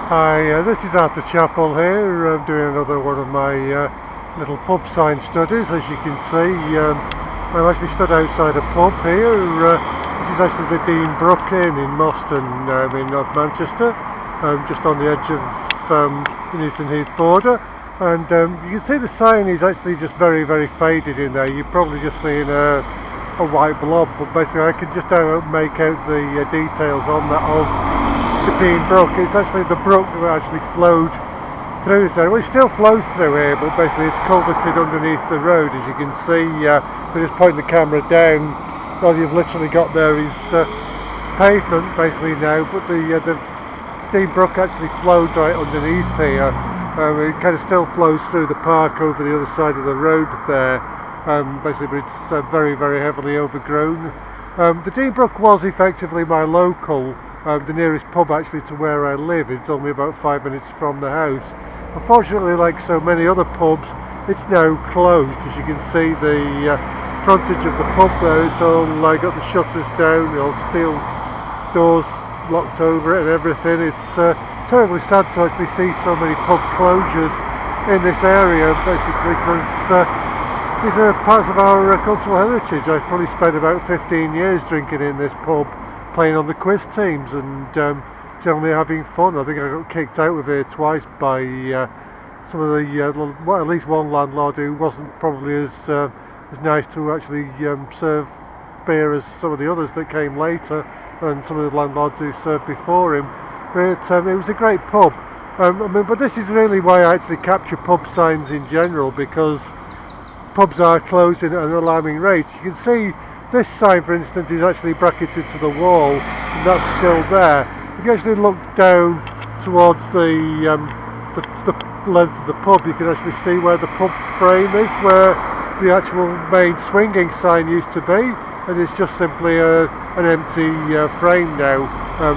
Hi, this is Arthur Chapel here. I'm doing another one of my little pub sign studies. As you can see, I'm actually stood outside a pub here. This is actually the Dean Brook Inn in Moston, in North Manchester, just on the edge of the Newton Heath border. And you can see the sign is actually just very, very faded in there. You're probably just seeing a white blob, but basically I can just make out the details on that of the Dean Brook. It's actually the brook that actually flowed through this area. Well, it still flows through here, but basically it's culverted underneath the road. As you can see, we're just pointing the camera down. All you've literally got there is pavement basically now, but the Dean Brook actually flowed right underneath here. It kind of still flows through the park over the other side of the road there, basically, but it's very, very heavily overgrown. The Dean Brook was effectively my local, the nearest pub actually to where I live. It's only about 5 minutes from the house. Unfortunately, like so many other pubs, it's now closed. As you can see, the frontage of the pub there, it's all got the shutters down, all steel doors locked over it and everything. It's terribly sad to actually see so many pub closures in this area, basically, because these are parts of our cultural heritage. I've probably spent about 15 years drinking in this pub, playing on the quiz teams and generally having fun. I think I got kicked out of here twice by some of the, well, at least one landlord who wasn't probably as nice to actually serve beer as some of the others that came later, and some of the landlords who served before him. But it was a great pub. But this is really why I actually capture pub signs in general, because pubs are closing at an alarming rate. You can see this sign, for instance, is actually bracketed to the wall, and that's still there. If you actually look down towards the length of the pub, you can actually see where the pub frame is, where the actual main swinging sign used to be, and it's just simply an empty frame now.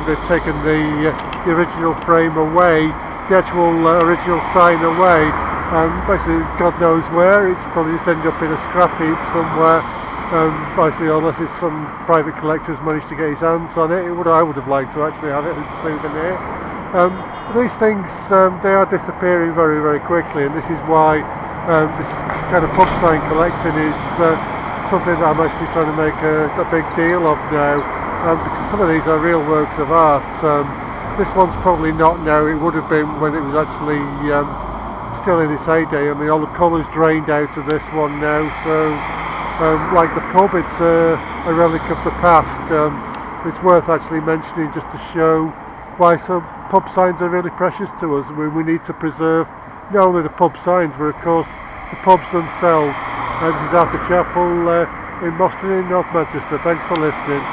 They've taken the original frame away, the actual original sign away, and basically God knows where. It's probably just ended up in a scrap heap somewhere. Basically, unless it's some private collector's managed to get his hands on it. I would have liked to actually have it as a souvenir. These things, they are disappearing very, very quickly, and this is why this kind of pub sign collecting is something that I'm actually trying to make a big deal of now, because some of these are real works of art. This one's probably not now. It would have been when it was actually still in its heyday. I mean, all the colours drained out of this one now, so like the pub, it's a relic of the past. It's worth actually mentioning just to show why some pub signs are really precious to us. We need to preserve not only the pub signs, but of course the pubs themselves. This is Arthur Chapel in Moston in North Manchester. Thanks for listening.